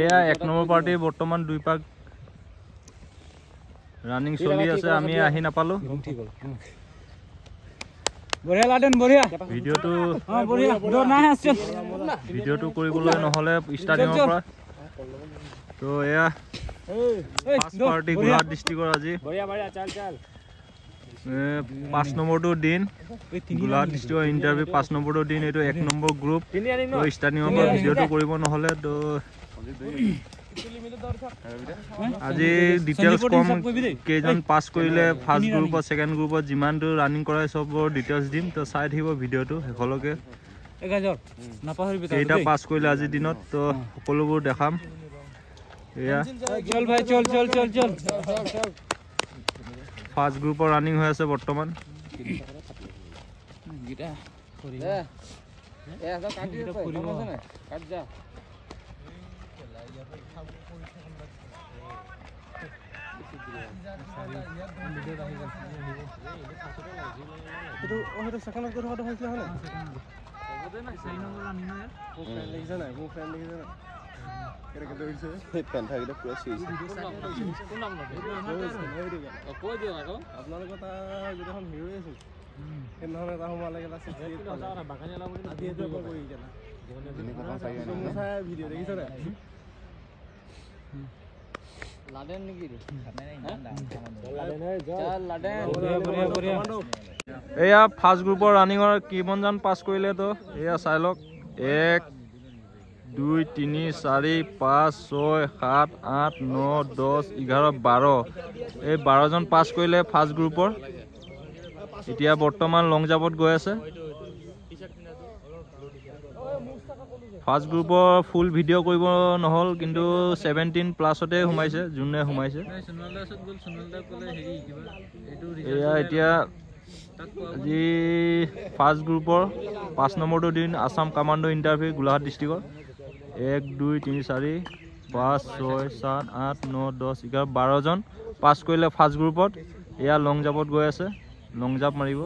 এয়া 1 number party বৰ্তমান 2 পাক ৰানিং চলি আছে আমি আহি নাপালো বঢ়িয়া লাডেন বঢ়িয়া ভিডিঅ'টো কৰিবলৈ নহলে ষ্টাডিয়ামৰ পৰা তো এয়া ফাৰ্ষ্ট পাৰ্টি গোলাঘাট ডিষ্ট্ৰিক্টৰ আজি 5 নম্বৰটো দিন গোলাঘাট ডিষ্ট্ৰিক্টৰ ইণ্টাৰভিউ 5 নম্বৰটো দিন এইটো 1 নম্বৰ গ্ৰুপ তো ষ্টাডিয়ামৰ পৰা ভিডিঅ'টো কৰিব নহলে তো আজি ডিটেইলছ কম কেজন পাস কৰিলে ফাৰ্ষ্ট গ্ৰুপত সেকেন্ড গ্ৰুপত যিমানটো ৰানিং কৰায় সবৰ ডিটেইলছ দিম তো চাই থাকিব ভিডিঅ'টো হেকলকে কেইটা পাস কৰিলে আজি দিনত তো সকলোবোৰ দেখাম এয়া চল ভাই চল চল চল চল ফাৰ্ষ্ট গ্ৰুপৰ ৰানিং হৈ আছে বৰ্তমান গিটা লাডেন নেকি এয়া ফাৰ্ষ্ট গ্ৰুপৰ ৰানিঙৰ কিমানজন পাছ কৰিলে তো এয়া চাই লওক 1 2 3 4 5 6 7 8 9 10 11 12 এই 12 জন পাছ কৰিলে ফাৰ্ষ্ট গ্ৰুপৰ এতিয়া বৰ্তমান লং জাম্পত গৈ আছে ফাৰ্ষ্ট গ্ৰুপৰ ফুল ভিডিঅ' কৰিব নহল কিন্তু 17 প্লাছতে সোমাইছে যোনে সোমাইছে এয়া এতিয়া আজি ফাৰ্ষ্ট গ্ৰুপৰ 5 নম্বৰটো দিন আসাম কমাণ্ডো ইণ্টাৰভিউ গোলাঘাট ডিষ্ট্ৰিক্টৰ 1 2 3 4 5 6 7 8 9 10 11 12 জন পাছ কৰিলে ফাৰ্ষ্ট গ্ৰুপত এয়া লং জাম্পত গৈ আছে লং জাম্প মাৰিব